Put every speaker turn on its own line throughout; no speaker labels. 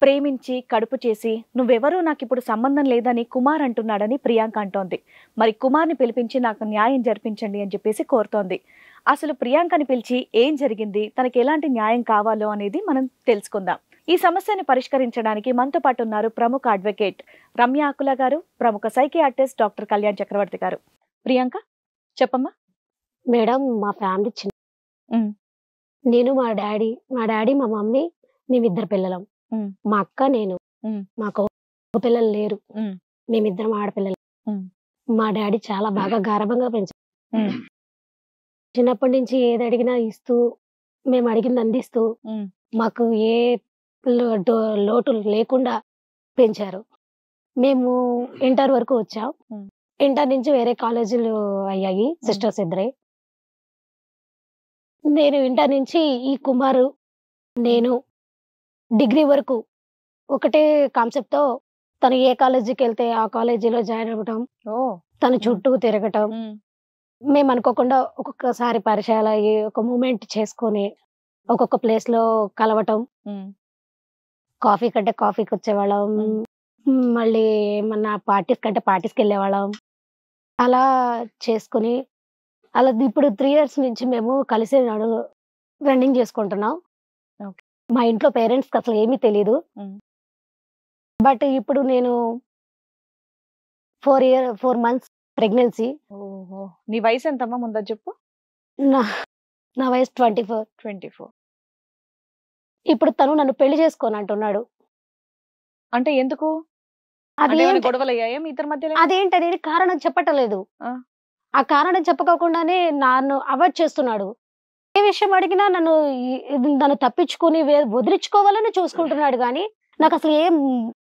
ప్రేమించి, కడుపు చేసి, "నువ్వెవరూ నాకిప్పుడు సంబంధం లేదని కుమార్ అంటున్నాడని" ప్రియాంక అంటోంది. మరి కుమార్‌ని పిలిపించి నాకు న్యాయం జరిపించండి అని చెప్పేసి కోరుతోంది. అసలు ప్రియాంకని పిలిచి ఏం జరిగింది? తనకెలాంటి న్యాయం కావాలో అనేది మనం తెలుసుకుందాం. ఈ సమస్యని పరిష్కరించడానికి మనతో పాటు ఉన్నారు ప్రముఖ అడ్వకేట్ రమ్య ఆకుల గారు, ప్రముఖ సైకియాట్రిస్ట్ డాక్టర్ కళ్యాణ్ చక్రవర్తి గారు. ప్రియాంక చెప్పమ్మా.
మేడం మా ఫ్యామిలీ చిన్న.
హ్మ్.
నేను మా డాడీ, మా మమ్మీ, మేమిద్దరు పిల్లలం.
హ్మ్.
మా అక్క, నేను.
హ్మ్.
మాకు పిల్లలు లేరు.
హ్మ్.
మేమిద్దరం ఆడపిల్లలు.
హ్మ్.
మా డాడీ చాలా బాగా గారాబంగా పెంచారు.
హ్మ్.
చిన్నప్పటి నుంచి ఏది అడిగినా ఇస్తూ, మేము అడిగింది అందిస్తూ,
హ్మ్.
మాకు ఏ లోటు లేకుండా పెంచారు. మేము ఇంటర్ వరకు వచ్చాం.
హ్మ్.
ఇంటర్ నుంచి వేరే కాలేజీలు అయ్యాయి. సిస్టర్స్ ఇద్దరే. నేను ఇంటర్ నుంచి ఈ కుమారు, నేను డిగ్రీ వరకు ఒకటే కాన్సెప్ట్‌తో తను ఏ కాలేజీకెళ్తే ఆ కాలేజీలో జాయిన్ అవ్వటం,
ఓహ్!
తన
హ్మ్.
చుట్టూ తిరగటం.
హ్మ్.
మేమనుకోకుండా ఒక్కొక్కసారి పరిచయాలయ్యి, ఒక మూవ్‌మెంట్ చేసుకొని, ఒక్కొక్క ప్లేస్‌లో కలవటం.
హ్మ్.
కాఫీ కంటే కాఫీకొచ్చేవాళ్ళం.
హ్మ్.
మళ్ళీ ఏమన్నా పార్టీస్ కంటే పార్టీస్‌కెళ్ళేవాళ్ళం. అలా చేసుకొని, అలా ఇప్పుడు 3 ఇయర్స్ నుంచి మేము కలిసే రన్నింగ్ చేసుకుంటున్నాం.
ఓకే.
మా ఇంట్లో పేరెంట్స్‌కి అసలు ఏమీ తెలీదు.
హ్మ్.
బట్ ఇప్పుడు నేను 4 మంత్స్ ప్రెగ్నెన్సీ.
ఓహో! నీ వయసెంతమ్మా ముందది చెప్పు?
నా నా వయసు 24.
24.
ఇప్పుడు తను నన్ను పెళ్లి చేసుకోనంటున్నాడు.
అంటే ఎందుకు? అంటే ఏమైనా
అదేంటి
గొడవలయ్యాయా మీ ఇద్దరి మధ్యలో?
అదేంటనేది కారణం చెప్పటలేదు.
ఆ!
ఆ కారణం చెప్పకోకుండానే నన్ను అవాయిడ్ చేస్తున్నాడు. ఏ విషయం అడిగినా నన్ను తప్పించుకొని వదిలించుకోవాలని చూసుకుంటున్నాడు గానీ, నాకసలు ఏం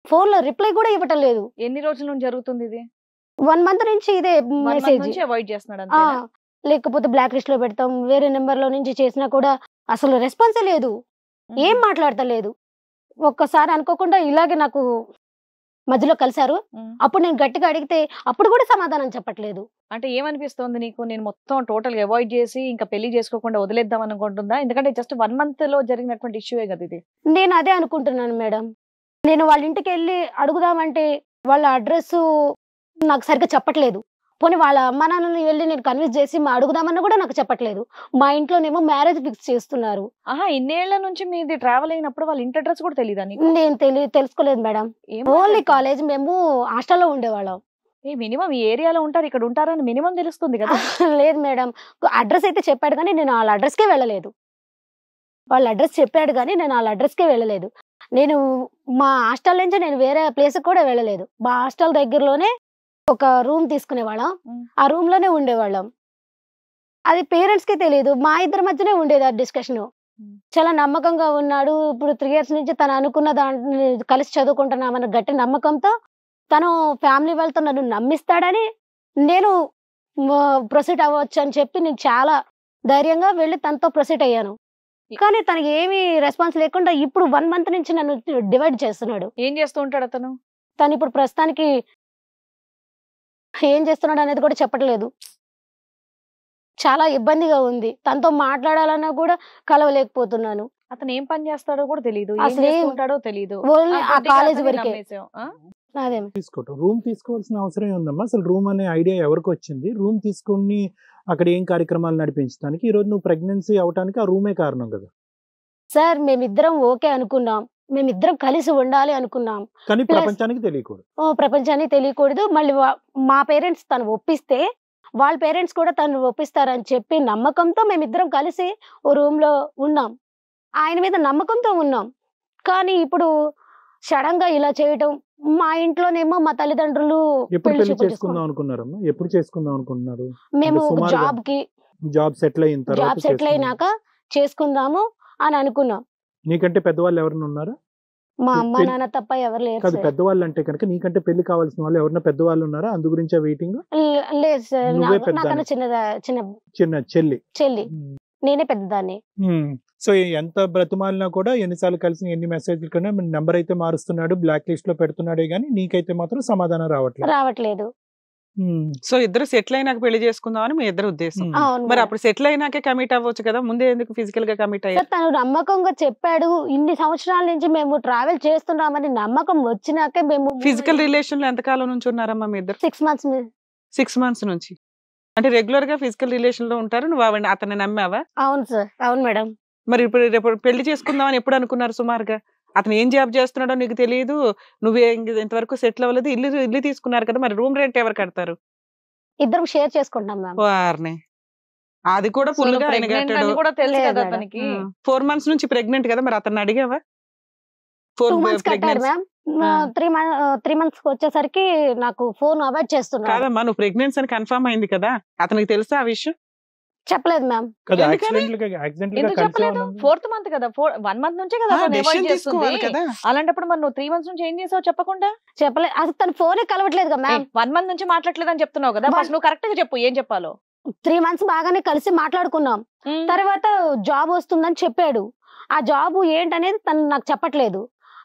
ఫోన్‌లో రిప్లై గూడా ఇవ్వటం లేదు.
ఎన్ని రోజుల నుంచి జరుగుతుందిది?
1 మంత్ నుంచి ఇదే
1 మంత్
మెసేజ్.
నుంచి అవాయిడ్ చేస్తున్నాడు
ఆ!
అంతేనా?
లేకపోతే బ్లాక్ లిస్ట్‌లో పెడతాం. వేరే నంబర్‌లో నుంచి చేసినా కూడా అసలు రెస్పాన్సే లేదు. ఏం
హుహు.
మాట్లాడతలేదు. ఒక్కసారి అనుకోకుండా ఇలాగే నాకు మధ్యలో కలిసారు.
హ్మ్.
అప్పుడు నేను గట్టిగా అడిగితే అప్పుడు గూడా సమాధానం చెప్పట్లేదు.
అంటే ఏమనిపిస్తోంది నీకు? నేను మొత్తం టోటల్‌గా అవాయిడ్ చేసి ఇంకా పెళ్లి చేసుకోకుండా వదిలేద్దాం అనుకుంటుందా? ఎందుకంటే జస్ట్ 1 మంత్‌లో జరిగినటువంటి ఇష్యూయే గదా ఇది.
నేను అదే అనుకుంటున్నాను మేడం. నేను వాళ్ళ ఇంటికెళ్ళి అడుగుదామంటే వాళ్ళ అడ్రెస్సు నాకు సరిగ్గా చెప్పట్లేదు. పోనీ వాళ్ళ అమ్మానాన్నని వెళ్లి నేను కన్విన్స్ చేసి అడుగుదామన్నా గూడా నాకు చెప్పట్లేదు. మా ఇంట్లోనేమో మ్యారేజ్ ఫిక్స్ చేస్తున్నారు.
ఆహా! ఇన్నేళ్ల నుంచి మీది ట్రావెల్ అయినప్పుడు వాళ్ళ ఇంటి అడ్రెస్ కూడా తెలీదా నీకు?
నేను తెలుసుకోలేదు మేడం.
ఏం
ఓన్లీ
మాట్లాడుతున్నావు?
కాలేజ్ మేము హాస్టల్‌లో ఉండేవాళ్ళం.
మినిమమ్ ఈ ఏరియాలో ఉంటారు, ఇక్కడ ఉంటారని మినిమమ్ తెలుస్తుంది గదా!
లేదు మేడం. అడ్రెస్ అయితే చెప్పాడు గానీ నేను ఆళ్ళ అడ్రెస్‌కే వెళ్ళలేదు. వాళ్ళ అడ్రెస్ చెప్పాడు గానీ నేను ఆళ్ళ అడ్రెస్‌కే వెళ్ళలేదు. నేను మా హాస్టల్ నుంచి నేను వేరే ప్లేస్‌కి కూడా వెళ్ళలేదు. మా హాస్టల్ దగ్గరలోనే ఒక రూమ్ తీసుకునేవాళ్ళం.
హ్మ్.
ఆ రూమ్‌లోనే ఉండేవాళ్ళం. అది పేరెంట్స్‌కి తెలీదు. మా ఇద్దరి మధ్యనే ఉండేది ఆ డిస్కషను.
హ్మ్.
చాలా నమ్మకంగా ఉన్నాడు. ఇప్పుడు 3 ఇయర్స్ నుంచి తను అనుకున్న దాన్ని కలిసి చదువుకుంటున్నామన్న గట్టి నమ్మకంతో తను ఫ్యామిలీ వాళ్ళతో నన్ను నమ్మిస్తాడని నేను ప్రొసీడ్ అవ్వచ్చు అని చెప్పి నేను చాలా ధైర్యంగా వెళ్లి తనతో ప్రొసీడ్ అయ్యాను.
ఎ
కానీ తనకి ఏమీ రెస్పాన్స్ లేకుండా ఇప్పుడు 1 మంత్ నుంచి నన్ను డివైడ్ చేస్తున్నాడు.
ఏం చేస్తూ ఉంటాడతను?
తనిప్పుడు ప్రస్తుతానికి ఏం చేస్తున్నాడనేది కూడా చెప్పట్లేదు. చాలా ఇబ్బందిగా ఉంది. తనతో మాట్లాడాలన్నా కూడా కలవలేకపోతున్నాను.
అతను ఏం పని చేస్తాడో కూడా తెలీదు. ఏం చేస్తూ
అసలేం
ఉంటాడో తెలీదు.
ఓన్లీ ఆ
గుడ్డిగా
కాలేజీ
అతన్ని
వరకే.
నమ్మేసావు. ఆ?
అదే.
రూమ్ తీసుకోవాల్సిన అవసరం ఏముందమ్మా? అసలు రూమ్ అనే ఐడియా ఎవరికొచ్చింది? రూమ్ తీసుకొని అక్కడ ఏం కార్యక్రమాలు నడిపించడానికి? ఈరోజు నువ్వు ప్రెగ్నెన్సీ అవ్వటానికి ఆ రూమే కారణం కదా!
సార్ మేమిద్దరం ఓకే అనుకున్నాం. మేమిద్దరం కలిసి ఉండాలి అనుకున్నాం.
కానీ
ప్లస్
ప్రపంచానికి తెలియకూడదు.
ప్రపంచానికి తెలియకూడదు. మళ్ళీ మా పేరెంట్స్ తను ఒప్పిస్తే, వాళ్ళ పేరెంట్స్ కూడా తనను ఒప్పిస్తారని చెప్పి నమ్మకంతో మేమిద్దరం కలిసి ఓ రూమ్‌లో ఉన్నాం. ఆయన మీద నమ్మకంతో ఉన్నాం. కానీ ఇప్పుడు సడెన్‌గా ఇలా చేయటం, మా ఇంట్లోనేమో మా తల్లిదండ్రులు
ఎప్పుడు
పెళ్లి
పెళ్లి
చూపులు
చేసుకుందాం అనుకున్నారమ్మా? ఎప్పుడు చేసుకుందాం అనుకుంటున్నారు?
మేము
అంటే
ఒక
సుమారుగా జాబ్ సెటిల్ అయిన తర్వాత
జాబ్ సెటిల్
చేసుకుందాం.
అయినాక చేసుకుందాము అని అనుకున్నాం.
నీకంటే పెద్దవాళ్ళు ఎవరైనా ఉన్నారా?
మా
పె
అమ్మ,
పెళ్
నాన్న తప్ప ఎవరు లేరు
కాదు
సార్.
పెద్దవాళ్ళు అంటే కనుక నీకంటే పెళ్లి కావాల్సిన వాళ్ళు ఎవరైనా పెద్దవాళ్ళు ఉన్నారా? అందు గురించా వెయిటింగ్?
లేదు సార్.
నువ్వే
నాకన్నా
పెద్దానివి.
చిన్న
చిన్న చెల్లి.
చెల్లి.
హ్మ్.
నేనే పెద్దదాన్ని.
హ్మ్. సో, ఎంత బ్రతిమాలినా కూడా ఎన్ని సార్లు కలిసి ఎన్ని మెసేజ్‌లు కన్నా నంబర్ అయితే మారుస్తున్నాడు, బ్లాక్ లిస్ట్‌లో పెడుతున్నాడే గానీ నీకైతే మాత్రం సమాధానం రావట్లేదు.
రావట్లేదు.
సో ఇద్దరు సెటిల్ అయినాక పెళ్లి చేసుకుందాం అని మీ ఇద్దరు ఉద్దేశం.
అవును
మరి
మేడం.
అప్పుడు సెటిల్ అయినాకే కమిట్ అవ్వచ్చు కదా, ముందే ఎందుకు ఫిజికల్ గా కమిట్
సార్
అయ్యారు?
తను నమ్మకంగా చెప్పాడు, ఇన్ని సంవత్సరాల నుంచి మేము ట్రావెల్ చేస్తున్నామని నమ్మకం వచ్చినాకే మేము
ఫిజికల్ రిలేషన్ లో ఎంతకాలం నుంచి ఉన్నారమ్మా మీ ఇద్దరు?
6 months
6 months నుంచి. అంటే రెగ్యులర్ గా ఫిజికల్ రిలేషన్ లో ఉంటారు, నువ్వు అతన్ని నమ్మావా?
అవును సార్, అవును మేడం.
మరి ఇప్పుడు రేపు పెళ్లి చేసుకుందామని ఎప్పుడు అనుకున్నారు సుమారుగా? అతను ఏం జాబ్ చేస్తున్నాడో నీకు తెలియదు, నువ్వే ఇంతవరకు సెటిల్ అవ్వలేదు, ఇల్లు తీసుకున్నారు కదా, మరి రూమ్ రెంట్ ఎవరు కడతారు?
ఇద్దరం షేర్ చేసుకుంటాం మ్యామ్.
వారిని అది కూడా
సో
ఫుల్
నువ్వు
గా ఆయన
pregnant
కట్టాడు.
అని కూడా తెలుసు
లేదు
కదా
మేడం.
అతనికి.
4 months నుంచి ప్రెగ్నెంట్ కదా, మరి అతన్ని అడిగావా?
2 months కట్టాడు మ్యామ్. 3 months వచ్చేసరికి నాకు ఫోన్ అవాయిడ్ చేస్తున్నాడు.
కాదమ్మా, నువ్వు ప్రెగ్నెన్సీ అని కన్ఫర్మ్ అయింది కదా, అతనికి తెలుసా ఆ విషయం?
చెప్పలేదు మ్యామ్.
కదా
ఎందుకని?
యాక్సిడెంట్
ఎందుకు చెప్పలేదు? 4th month కదా, 1 month నుంచే కదా అతను
డెసిషన్
avoid చేస్తుంది.
తీసుకోవాలి కదా.
అలాంటప్పుడు మరి నువ్వు 3 months నుంచి ఏం చేసావు చెప్పకుండా?
చెప్పలేదు, అసలు తన ఫోనే కలవట్లేదు కదా మ్యామ్.
1 month నుంచి మాట్లాడలేదని చెప్తున్నావు కదా, ఫస్ట్ నువ్వు కరెక్ట్ గా చెప్పు ఏం చెప్పాలో.
3 months బాగానే కలిసి మాట్లాడుకున్నాం. తర్వాత జాబ్ వస్తుందని చెప్పాడు. ఆ జాబ్ ఏంటనేది తను నాకు చెప్పట్లేదు.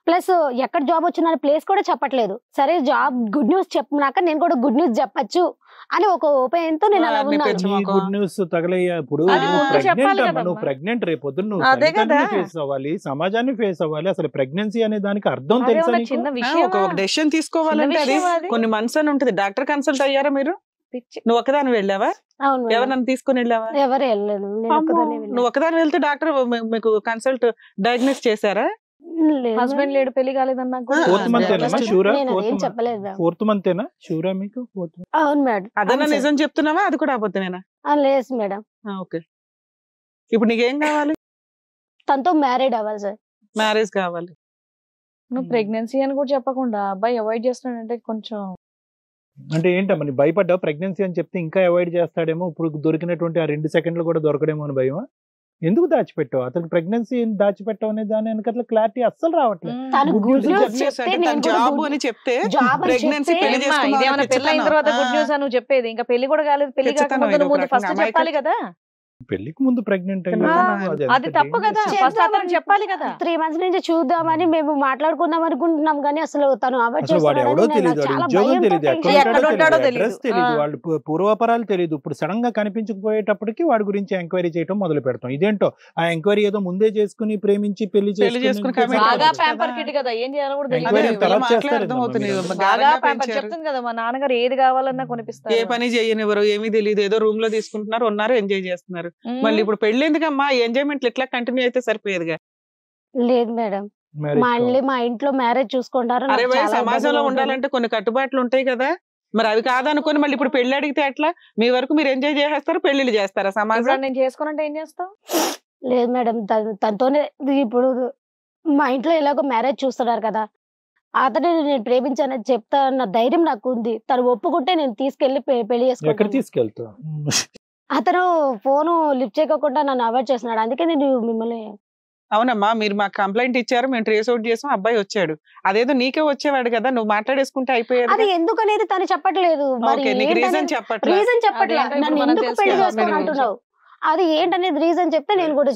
ప్లస్ ఎక్కడ జాబ్ వచ్చిన ప్లేస్ కూడా చెప్పట్లేదు. సరే జాబ్ గుడ్ న్యూస్ చెప్పినాక నేను కూడా గుడ్ న్యూస్ చెప్పచ్చు అని ఒక ఒపీనియన్ తో నేను అలా
వారిని
ఉన్నాను.
పెంచు.
గుడ్ న్యూస్ తగలయ్యా ఇప్పుడు
అది ముందు చెప్పాలి కదమ్మా.
నువ్వు ప్రెగ్నెంట్, రేపు పొద్దున్న నువ్వు
అదే కదా.
ఫేస్ అవ్వాలి, సమాజాన్ని ఫేస్ అవ్వాలి. అసలు ప్రెగ్నెన్సీ అనే దానికి అర్థం
అదే
తెలుసా
ఉన్న
నీకు?
చిన్న
ఒక
విషయం
డెసిషన్ తీసుకోవాలంటే అది కొన్ని మంత్స్ అని ఉంటుంది. డాక్టర్ కన్సల్ట్ అయ్యారా మీరు? నువ్వు ఒకదాని వెళ్ళావా?
అవును మేడం.
ఎవరు నన్ను తీసుకుని వెళ్ళావా?
ఎవరు వెళ్ళలేదు, నేను ఒక్కదాన్నే వెళ్ళాను.
నువ్వు ఒకదాని వెళ్తే డాక్టర్ మీకు కన్సల్ట్ డయాగ్నోస్ చేశారా?
లేదు
హస్బెండ్ లేడు పెళ్లి కాలేదన్నా కూడా.
Fourth month ఏనా
నేను
షూరా?
అదేం చెప్పలేదు మ్యామ్.
4th month ఏనా షూరా మీకు? 4th month.
అవును మేడం.
అదన్నా
అవును సార్.
నిజం చెప్తున్నావా, అది కూడా అబద్ధమేనా?
లేదు మేడం.
ఓకే, ఇప్పుడు నీకేం కావాలి?
తనతో మ్యారీడ్ అవ్వాలి సార్.
మ్యారేజ్ కావాలి.
నువ్వు ప్రెగ్నెన్సీ అని కూడా చెప్పకుండా అబ్బాయి అవాయిడ్ చేస్తున్నాడంటే కొంచెం
అంటే ఏంటమ్మా నీ భయపడ్డావు? ప్రెగ్నెన్సీ అని చెప్తే ఇంకా అవాయిడ్ చేస్తాడేమో, ఇప్పుడు దొరికినటువంటి ఆ 2 సెకండ్లు కూడా దొరకడేమో అని భయమా? ఎందుకు దాచిపెట్టావు? అతనికి ప్రెగ్నెన్సీ దాచిపెట్టావు అనే దాని వెనకాల క్లారిటీ అస్సలు రావట్లేదు.
తను
Good
good
news
news
Good news
చెప్తే
అంటే
నేను
తను
కూడా
జాబ్
good-
అని చెప్తే
జాబ్ అని
ప్రెగ్నెన్సీ
చెప్తే
పెళ్లి చేసుకుందాం
ఇదేమైనా
అని
పెళ్లి అయిన
పిచ్చితనం.
తర్వాత గుడ్ న్యూస్ నువ్వు చెప్పేది, ఇంకా పెళ్లి కూడా కాలేదు, పెళ్లి
పిచ్చితనం
కాకముందు
ఇది
నువ్వు
ఒక
ముందు ఫస్ట్
రకంగా.
చెప్పాలి కదా.
పెళ్లికి ముందు ప్రెగ్నెంట్
అది తప్పు కదా, ఫస్ట్ అతను చెప్పాలి కదా.
3 months నుంచి చూద్దామని మేము మాట్లాడుకుందాం అనుకుంటున్నాం కానీ అసలు తను అవాయిడ్
అసలు వాడు ఎవడో తెలియదు, వాడి ఉద్యోగం తెలియదు,
ఎక్కడ ఉంటాడో తెలీదు.
అడ్రస్ తెలియదు,
ఆ.
వాళ్ళు పూర్వాపరాలు తెలియదు. ఇప్పుడు సడన్ గా కనిపించకపోయేటప్పటికి వాడి గురించి ఎంక్వైరీ చేయడం మొదలు పెడతాం. ఇదేంటో ఆ ఎంక్వైరీ ఏదో ముందే చేసుకుని ప్రేమించి పెళ్లి
చేసుకుని commit
బాగా
అవ్వచ్చు
ప్యాంపర్
కదా.
కిట్ కదా, ఏం చేయాలో కూడా
అదే,
తెలియదు.
ఎంక్వైరీ
వీళ్ళ
తర్వాత
మాటలే
చేస్తారు
అర్థమవుతుంది.
కదా మీరు.
బాగా
గారంగా
ప్యాంపర్
పెంచారు.
చెప్తుంది కదా, మా నాన్నగారు ఏది కావాలన్నా కొనిపిస్తారు.
ఏ పని చేయనివ్వరు, ఏమీ తెలియదు, ఏదో రూమ్ లో తీసుకుంటున్నారు, ఉన్నారు, ఎంజాయ్ చేస్తున్నారు. మళ్ళీ ఇప్పుడు పెళ్లి ఎందుకమ్మా, ఎంజాయ్మెంట్ ఇట్లా కంటిన్యూ అయితే సరిపోయేదిగా.
లేదు మేడం, మళ్ళీ మా ఇంట్లో మ్యారేజ్ చూసుకుంటారు.
అరే
నాకు
భయ్,
చాలా
సమాజంలో
ఇబ్బందిగా ఉంటుంది.
ఉండాలంటే కొన్ని కట్టుబాట్లు ఉంటాయి కదా, మరి అవి కాదనుకొని మళ్ళీ ఇప్పుడు పెళ్లి అడిగితే ఎట్లా? మీ వరకు మీరు ఎంజాయ్ చేసేస్తారు, పెళ్లిళ్ళు చేస్తారా? సమాజం
ఇప్పుడు నేను చేసుకోనంటే ఏం చేస్తావు?
లేదు మేడం, తనతోనే ఇప్పుడు మా ఇంట్లో ఎలాగో మ్యారేజ్ చూస్తున్నారు కదా, అతనే నేను ప్రేమించానని చెప్తా అన్న ధైర్యం నాకు ఉంది. తను ఒప్పుకుంటే నేను తీసుకెళ్లి పెళ్లి
ఎక్కడ
చేసుకుంటాను.
తీసుకెళ్తావు?
అతను ఫోను లిఫ్ట్ చేయకుండా నన్ను అవాయిడ్ చేస్తున్నాడు. అందుకే నేను మిమ్మల్ని
అవునమ్మా, మీరు మాకు కంప్లైంట్ ఇచ్చారు, మేము ట్రేస్ అవుట్ చేసాం, అబ్బాయి వచ్చాడు. అదేదో నీకే వచ్చేవాడు కదా, నువ్వు మాట్లాడేసుకుంటే అయిపోయేది.
అది ఎందుకనేది తను చెప్పట్లేదు. మరి
ఓకే, నీకు రీజన్ చెప్పట్లేదు.
రీజన్ చెప్పట్లేదు.
అదేంటో ఇప్పుడు
నన్ను
మనం
ఎందుకు పెళ్లి
తెలుసుకోవాలి.
చేసుకోవాలి అంటున్నావు, అది ఏంటనేది రీజన్ చెప్తే నేను కూడా